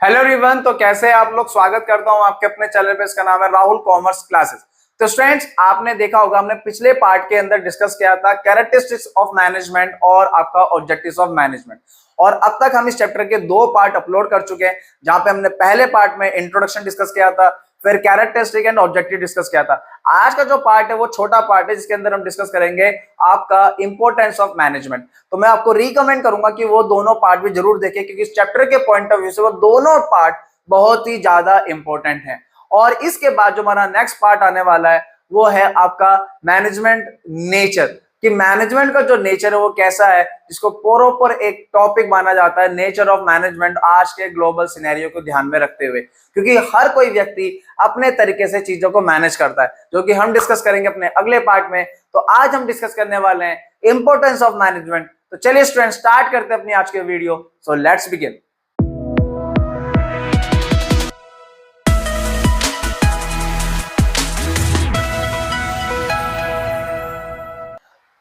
Hello everyone, तो कैसे आप लोग। स्वागत करता हूं आपके अपने चैनल पे। इसका नाम है राहुल कॉमर्स क्लासेस। तो स्टूडेंट्स, आपने देखा होगा हमने पिछले पार्ट के अंदर डिस्कस किया था कैरेक्टरिस्टिक्स ऑफ मैनेजमेंट और आपका ऑब्जेक्टिव्स ऑफ मैनेजमेंट। और अब तक हम इस चैप्टर के 2 पार्ट अपलोड कर चुके हैं, जहां पे हमने पहले पार्ट में इंट्रोडक्शन डिस्कस किया था, फिर कैरेक्टरिस्टिक एंड ऑब्जेक्टिव डिस्कस किया था। आज का जो पार्ट है वो छोटा पार्ट है, जिसके अंदर हम डिस्कस करेंगे आपका इंपॉर्टेंस ऑफ मैनेजमेंट। तो मैं आपको रिकमेंड करूंगा कि वो दोनों पार्ट भी जरूर देखें, क्योंकि इस चैप्टर के पॉइंट ऑफ व्यू से वो दोनों पार्ट बहुत ही ज्यादा इंपॉर्टेंट है। और इसके बाद जो हमारा नेक्स्ट पार्ट आने वाला है वो है आपका मैनेजमेंट नेचर, कि मैनेजमेंट का जो नेचर है वो कैसा है, जिसको प्रॉपर एक टॉपिक माना जाता है नेचर ऑफ मैनेजमेंट, आज के ग्लोबल सिनेरियो को ध्यान में रखते हुए, क्योंकि हर कोई व्यक्ति अपने तरीके से चीजों को मैनेज करता है, जो कि हम डिस्कस करेंगे अपने अगले पार्ट में। तो आज हम डिस्कस करने वाले हैं इंपॉर्टेंस ऑफ मैनेजमेंट। तो चलिए स्टूडेंट, स्टार्ट करते हैं अपनी आज के वीडियो। So let's begin.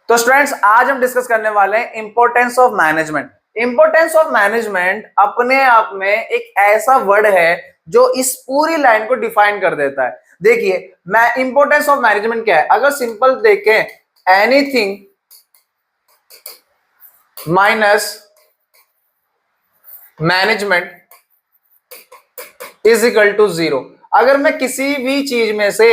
तो स्टूडेंट्स, आज हम डिस्कस करने वाले हैं importance of management. Importance of management अपने आप में एक ऐसा वर्ड है जो इस पूरी लाइन को डिफाइन कर देता है। देखिए, मैं इंपॉर्टेंस ऑफ मैनेजमेंट क्या है, अगर सिंपल देखें, anything minus management is equal to 0। अगर मैं किसी भी चीज में से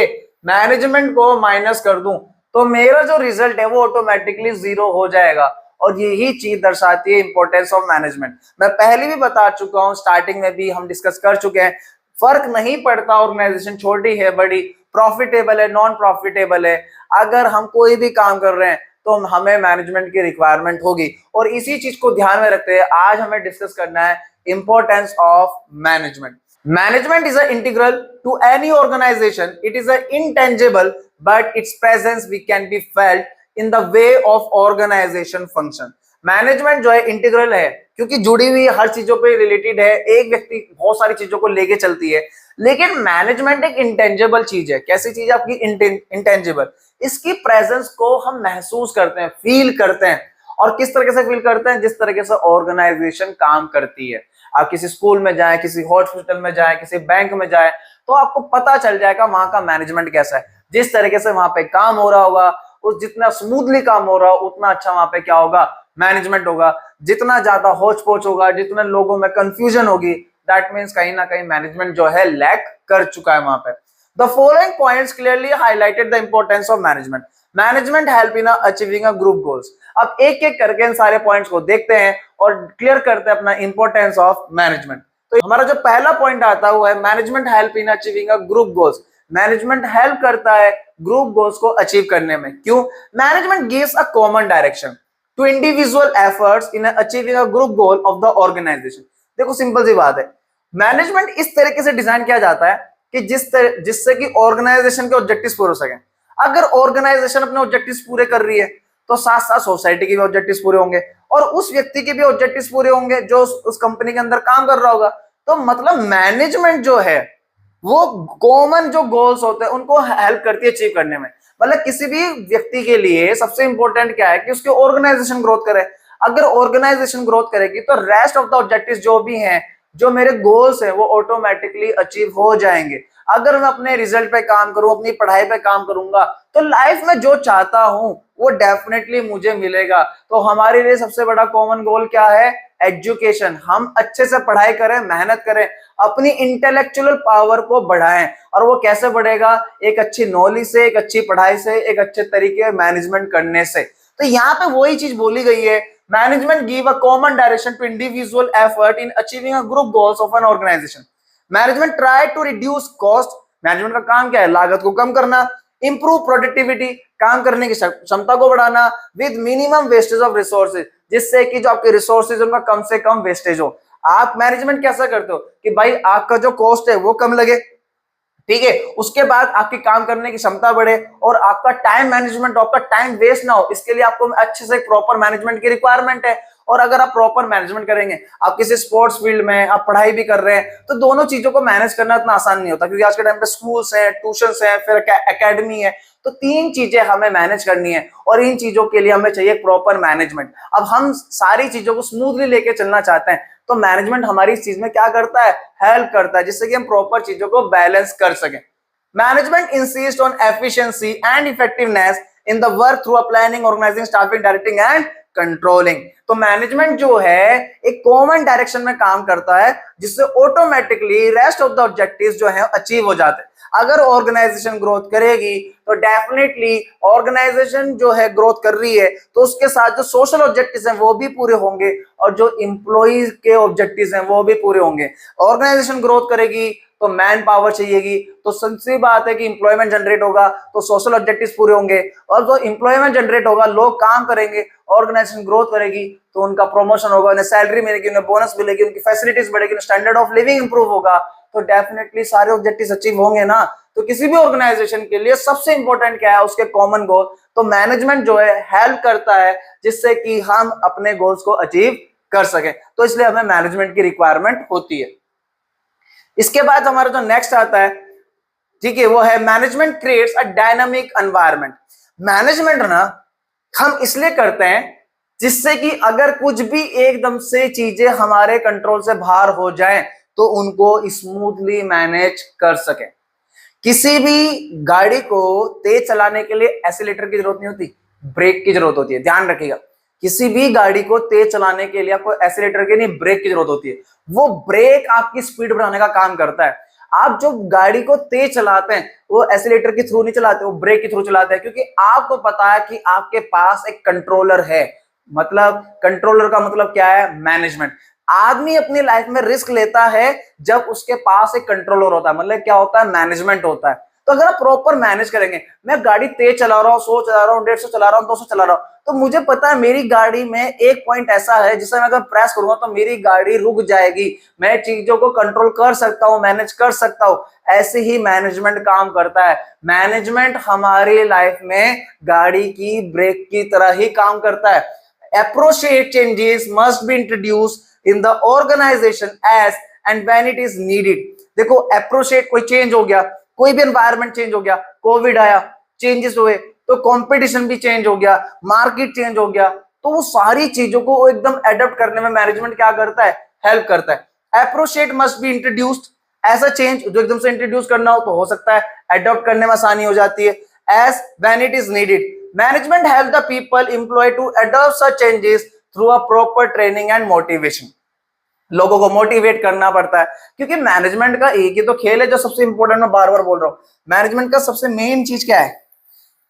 मैनेजमेंट को माइनस कर दूं तो मेरा जो रिजल्ट है वो ऑटोमेटिकली 0 हो जाएगा। और यही चीज दर्शाती है इंपॉर्टेंस ऑफ मैनेजमेंट। मैं पहले भी बता चुका हूं, स्टार्टिंग में भी हम डिस्कस कर चुके हैं, फर्क नहीं पड़ता ऑर्गेनाइजेशन छोटी है बड़ी, प्रॉफिटेबल है नॉन प्रॉफिटेबल है, अगर हम कोई भी काम कर रहे हैं तो हमें मैनेजमेंट की रिक्वायरमेंट होगी। और इसी चीज को ध्यान में रखते हुए आज हमें डिस्कस करना है importance of management. Management is an integral to any organization. It is an intangible, but its presence we can be felt in the way of organization function. Management जो है इंटीग्रल है, क्योंकि जुड़ी हुई हर चीजों पे रिलेटेड है। एक व्यक्ति बहुत सारी चीजों को लेके चलती है, लेकिन मैनेजमेंट एक इंटेंजिबल चीज है। कैसी चीज है आपकी? इंटेंजिबल। इसकी प्रेजेंस को हम महसूस करते हैं, फील करते हैं। और किस तरीके से फील करते हैं? जिस तरीके से ऑर्गेनाइजेशन काम करती है। आप किसी स्कूल में जाएं, किसी हॉस्पिटल में जाएं, किसी बैंक में जाएं, तो आपको पता चल जाएगा वहां का मैनेजमेंट कैसा है। जिस तरीके से वहां पे काम हो रहा होगा, उस जितना स्मूथली काम हो रहा हो, उतना अच्छा वहां पे क्या होगा? मैनेजमेंट होगा। जितना ज्यादा होच पोच होगा, जितने लोगों में कंफ्यूजन होगी, दैट मीन्स कहीं ना कहीं मैनेजमेंट जो है लैक कर चुका है वहां पे। The following points clearly highlighted the importance of management. Management help in achieving a group goals. अब एक एक करके इन सारे पॉइंट्स को देखते हैं और क्लियर करते हैं अपना इंपॉर्टेंस ऑफ मैनेजमेंट। तो हमारा जो पहला पॉइंट आता है वो है management help in achieving a group goals. Management help करता है ग्रुप गोल्स को अचीव करने में। क्यों? Management gives a common direction to individual efforts in achieving a group goal of the organisation. देखो, सिंपल सी बात है, मैनेजमेंट इस तरीके से डिजाइन किया जाता है कि जिससे कि ऑर्गेनाइजेशन के ऑब्जेक्टिव्स पूरे हो सके। अगर ऑर्गेनाइजेशन अपने ऑब्जेक्टिव्स पूरे कर रही है तो साथ साथ सोसाइटी के भी ऑब्जेक्टिव्स पूरे होंगे और उस व्यक्ति के भी ऑब्जेक्टिव्स पूरे होंगे जो उस कंपनी के अंदर काम कर रहा होगा। तो मतलब मैनेजमेंट जो है वो कॉमन जो गोल्स होते हैं उनको हेल्प करती है अचीव करने में। मतलब किसी भी व्यक्ति के लिए सबसे इंपॉर्टेंट क्या है कि उसके ऑर्गेनाइजेशन ग्रोथ करे। अगर ऑर्गेनाइजेशन ग्रोथ करेगी तो रेस्ट ऑफ द ऑब्जेक्टिव्स जो भी हैं, जो मेरे गोल्स हैं, वो ऑटोमेटिकली अचीव हो जाएंगे। अगर मैं अपने रिजल्ट पे काम करूं, अपनी पढ़ाई पे काम करूंगा, तो लाइफ में जो चाहता हूं वो डेफिनेटली मुझे मिलेगा। तो हमारे लिए सबसे बड़ा कॉमन गोल क्या है? एजुकेशन। हम अच्छे से पढ़ाई करें, मेहनत करें, अपनी इंटेलेक्चुअल पावर को बढ़ाएं। और वो कैसे बढ़ेगा? एक अच्छी नॉलेज से, एक अच्छी पढ़ाई से, एक अच्छे तरीके मैनेजमेंट करने से। तो यहाँ पे वही चीज बोली गई है, management give a common direction to individual effort in achieving a group goals of an organisation. Management try to reduce cost. Management का काम क्या है? लागत को कम करना। इंप्रूव प्रोडक्टिविटी, काम करने की क्षमता को बढ़ाना। With minimum wastage of resources, जिससे कि जो आपके रिसोर्सेज उनका कम से कम वेस्टेज हो। आप मैनेजमेंट कैसा करते हो कि भाई आपका जो कॉस्ट है वो कम लगे, ठीक है, उसके बाद आपकी काम करने की क्षमता बढ़े और आपका टाइम मैनेजमेंट, आपका टाइम वेस्ट ना हो। इसके लिए आपको अच्छे से प्रॉपर मैनेजमेंट की रिक्वायरमेंट है। और अगर आप प्रॉपर मैनेजमेंट करेंगे, आप किसी स्पोर्ट्स फील्ड में आप पढ़ाई भी कर रहे हैं, तो दोनों चीजों को मैनेज करना इतना आसान नहीं होता, क्योंकि आज के टाइम पे स्कूल्स हैं, ट्यूशंस हैं, फिर एकेडमी है। तो 3 चीजें हमें मैनेज करनी है और इन चीजों के लिए हमें चाहिए प्रॉपर मैनेजमेंट। अब हम सारी चीजों को स्मूथली लेके चलना चाहते हैं, तो मैनेजमेंट हमारी इस चीज में क्या करता है, हेल्प करता है, जिससे कि हम प्रॉपर चीजों को बैलेंस कर सकें। Management insist on efficiency and effectiveness in the work through a planning, organising, staffing, directing and controlling. तो मैनेजमेंट जो है एक कॉमन डायरेक्शन में काम करता है, जिससे automatically rest of the objectives जो है अचीव हो जाते हैं। अगर ऑर्गेनाइजेशन ग्रोथ करेगी तो डेफिनेटली ऑर्गेनाइजेशन जो है ग्रोथ कर रही है तो उसके साथ जो सोशल ऑब्जेक्टिव्स हैं वो भी पूरे होंगे और जो इंप्लॉइज के ऑब्जेक्टिव्स हैं वो भी पूरे होंगे। ऑर्गेनाइजेशन ग्रोथ करेगी तो मैन पावर चाहिएगी, तो सी बात है कि इंप्लॉयमेंट जनरेट होगा तो सोशल ऑब्जेक्टिव्स पूरे होंगे, और जो इंप्लॉयमेंट जनरेट होगा लोग काम करेंगे, ऑर्गेनाइजेशन ग्रोथ करेगी तो उनका प्रमोशन होगा, उन्हें सैलरी मिलेगी, उन्हें बोनस मिलेगी, उनकी फैसिलिटीज बढ़ेगी, स्टैंडर्ड ऑफ लिविंग इंप्रूव होगा, तो डेफिनेटली सारे ऑब्जेक्टिव्स अचीव होंगे ना। तो किसी भी ऑर्गेनाइजेशन के लिए सबसे इंपॉर्टेंट क्या है, उसके कॉमन गोल। तो मैनेजमेंट जो है हेल्प करता है जिससे कि हम अपने गोल्स को अचीव कर सके, तो इसलिए हमें मैनेजमेंट की रिक्वायरमेंट होती है। इसके बाद हमारा जो नेक्स्ट आता है, ठीक है, वो है management creates a dynamic environment. Management ना हम इसलिए करते हैं जिससे कि अगर कुछ भी एकदम से चीजें हमारे कंट्रोल से बाहर हो जाएं तो उनको स्मूथली मैनेज कर सके। किसी भी गाड़ी को तेज चलाने के लिए एक्सीलेटर की जरूरत नहीं होती, ब्रेक की जरूरत होती है, ध्यान रखिएगा। किसी भी गाड़ी को तेज चलाने के लिए आपको एक्सीलेटर की नहीं, ब्रेक की जरूरत होती है। वो ब्रेक आपकी स्पीड बढ़ाने का काम करता है। आप जो गाड़ी को तेज चलाते हैं वो एक्सीलेटर के थ्रू नहीं चलाते, वो ब्रेक के थ्रू चलाते हैं, क्योंकि आपको पता है कि आपके पास एक कंट्रोलर है। मतलब कंट्रोलर का मतलब क्या है, मैनेजमेंट। आदमी अपनी लाइफ में रिस्क लेता है जब उसके पास एक कंट्रोलर होता है, मतलब क्या होता है, मैनेजमेंट होता है। तो अगर आप प्रॉपर मैनेज करेंगे, मैं गाड़ी तेज चला रहा हूँ, 100 चला रहा हूँ, 150 चला रहा हूँ, 200 चला रहा हूँ, तो मुझे पता है मेरी गाड़ी में एक पॉइंट ऐसा है जिसे मैं अगर प्रेस करूंगा तो मेरी गाड़ी रुक जाएगी, मैं चीजों को कंट्रोल कर सकता हूँ, मैनेज कर सकता हूँ। ऐसे ही मैनेजमेंट काम करता है। मैनेजमेंट हमारी लाइफ में गाड़ी की ब्रेक की तरह ही काम करता है। Appropriate changes must be introduced in the organization as and when it is needed। देखो appropriate, कोई चेंज हो गया, कोई भी एनवायरनमेंट चेंज हो गया, कोविड आया, चेंजेस हुए, तो कंपटीशन भी चेंज हो गया, मार्केट चेंज हो गया, तो वो सारी चीजों को एकदम एडप्ट करने में मैनेजमेंट क्या करता है, हेल्प करता है। Appropriate must be introduced, ऐसा चेंज जो एकदम से इंट्रोड्यूस करना हो तो हो सकता है, एडॉप्ट करने में आसानी हो जाती है। As when it is needed, management help the people employed to adopt such changes through a proper training and motivation। लोगों को मोटिवेट करना पड़ता है, क्योंकि मैनेजमेंट का एक ही तो खेल है जो सबसे इंपॉर्टेंट, मैं बार बार बोल रहा हूं। मैनेजमेंट का सबसे मेन चीज क्या है,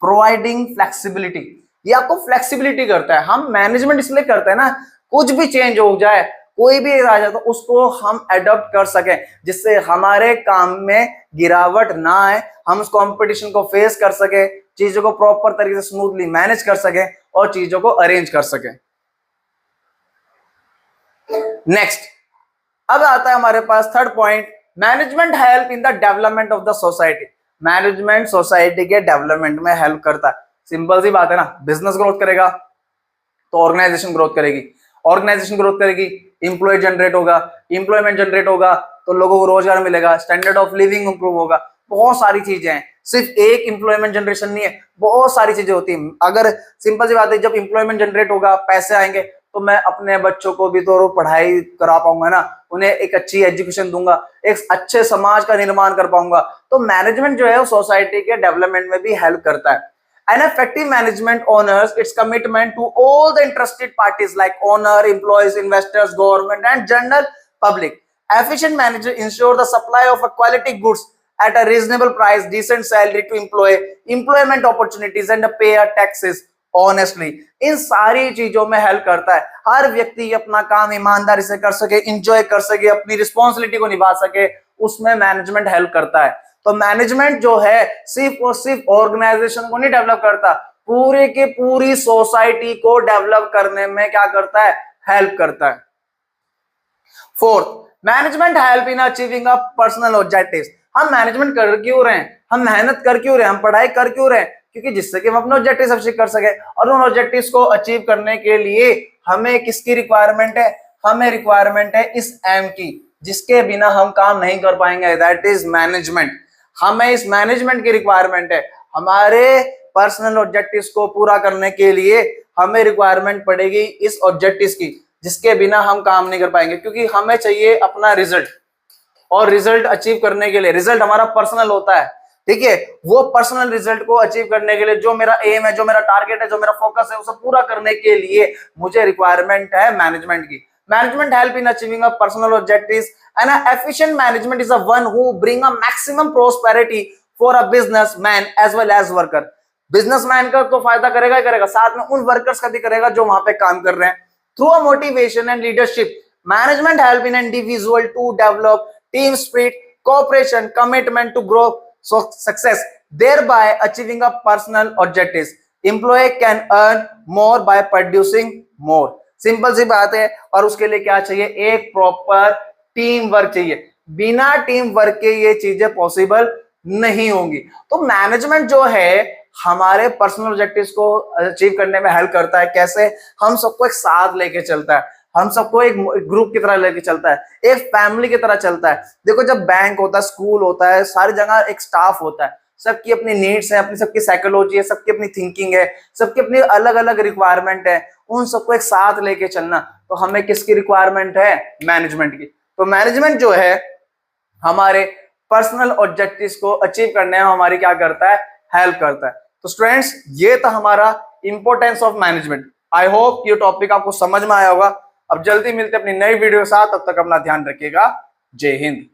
प्रोवाइडिंग फ्लेक्सिबिलिटी। ये आपको फ्लेक्सिबिलिटी करता है। हम मैनेजमेंट इसलिए करते हैं ना, कुछ भी चेंज हो जाए, कोई भी आ जाए तो उसको हम एडॉप्ट कर सकें, जिससे हमारे काम में गिरावट ना आए, हम उस कंपटीशन को फेस कर सके, चीजों को प्रॉपर तरीके से स्मूथली मैनेज कर सके और चीजों को अरेंज कर सके। नेक्स्ट, अब आता है हमारे पास third point, management help in the development of the society. Management society के डेवलपमेंट में हेल्प करता है। सिंपल सी बात है ना, बिजनेस ग्रोथ करेगा तो ऑर्गेनाइजेशन ग्रोथ करेगी, ऑर्गेनाइजेशन ग्रोथ करेगी, इंप्लॉय जनरेट होगा, इंप्लॉयमेंट जनरेट होगा तो लोगों को रोजगार मिलेगा, स्टैंडर्ड ऑफ लिविंग इंप्रूव होगा। बहुत सारी चीजें हैं, सिर्फ एक इंप्लॉयमेंट जनरेशन नहीं है, बहुत सारी चीजें होती हैं। अगर सिंपल सी बात है, जब इंप्लॉयमेंट जनरेट होगा, पैसे आएंगे, तो मैं अपने बच्चों को भी तो पढ़ाई करा पाऊंगा ना, उन्हें एक अच्छी एजुकेशन दूंगा, एक अच्छे समाज का निर्माण कर पाऊंगा। तो मैनेजमेंट जो है वो सोसाइटी के डेवलपमेंट में भी हेल्प करता है। An effective management honors its commitment to all the interested parties like owner, employees, investors, government, and general public. Efficient manager ensure the supply of a quality goods at a reasonable price, decent salary to employee, employment opportunities, and pay taxes honestly। इन सारी चीजों में help करता है। हर व्यक्ति अपना काम ईमानदारी से कर सके, इंजॉय कर सके, अपनी रिस्पॉन्सिबिलिटी को निभा सके, उसमें मैनेजमेंट हेल्प करता है। तो मैनेजमेंट जो है सिर्फ और सिर्फ ऑर्गेनाइजेशन को नहीं डेवलप करता, पूरे के पूरी सोसाइटी को डेवलप करने में क्या करता है, हेल्प करता है। Fourth, management help in achieving a personal objectives. हम मैनेजमेंट कर क्यों रहे हैं, हम मेहनत कर क्यों रहे हैं, हम पढ़ाई कर क्यों रहे हैं, क्योंकि जिससे कि हम अपने ऑब्जेक्टिव्स अचीव कर सके। और उन ऑब्जेक्टिव्स को अचीव करने के लिए हमें किसकी रिक्वायरमेंट है, हमें रिक्वायरमेंट है इस एम की, जिसके बिना हम काम नहीं कर पाएंगे, दैट इज मैनेजमेंट। हमें इस मैनेजमेंट की रिक्वायरमेंट है। हमारे पर्सनल ऑब्जेक्टिव्स को पूरा करने के लिए हमें रिक्वायरमेंट पड़ेगी इस ऑब्जेक्टिव्स की, जिसके बिना हम काम नहीं कर पाएंगे, क्योंकि हमें चाहिए अपना रिजल्ट, और रिजल्ट अचीव करने के लिए, रिजल्ट हमारा पर्सनल होता है, ठीक है, वो पर्सनल रिजल्ट को अचीव करने के लिए जो मेरा एम है, जो मेरा टारगेट है, जो मेरा फोकस है, उसे पूरा करने के लिए मुझे रिक्वायरमेंट है मैनेजमेंट की। Management help in achieving a personal objectives and efficient management is a one who bring a maximum prosperity for a businessman as well as worker. Businessman का तो फायदा करेगा ही करेगा, साथ में उन वर्कर्स का भी करेगा जो वहां पे काम कर रहे हैं। Through a motivation and leadership management help in individual to develop team spirit, cooperation, commitment to grow success, thereby achieving a personal objectives. Employee can earn more by producing more. Simple सी बात है, और उसके लिए क्या चाहिए, एक proper team work चाहिए। बिना टीम वर्क के ये चीजें पॉसिबल नहीं होंगी। तो मैनेजमेंट जो है हमारे पर्सनल ऑब्जेक्टिव्स को अचीव करने में हेल्प करता है। कैसे? हम सबको एक साथ लेके चलता है, हम सबको एक ग्रुप की तरह लेके चलता है, एक फैमिली की तरह चलता है। देखो, जब बैंक होता है, स्कूल होता है, सारी जगह एक स्टाफ होता है, सबकी अपनी नीड्स है, अपनी सबकी साइकोलॉजी है, सबकी अपनी थिंकिंग है, सबकी अपनी अलग अलग रिक्वायरमेंट है। उन सबको एक साथ लेके चलना, तो हमें किसकी रिक्वायरमेंट है? मैनेजमेंट की। तो मैनेजमेंट जो है हमारे पर्सनल ऑब्जेक्टिव्स को अचीव करने में हमारी क्या करता है? हेल्प करता है। तो स्टूडेंट्स, ये था हमारा importance of management. I hope ये टॉपिक आपको समझ में आया होगा। अब जल्दी मिलते अपनी नई वीडियो के साथ, तब तक अपना ध्यान रखिएगा। जय हिंद।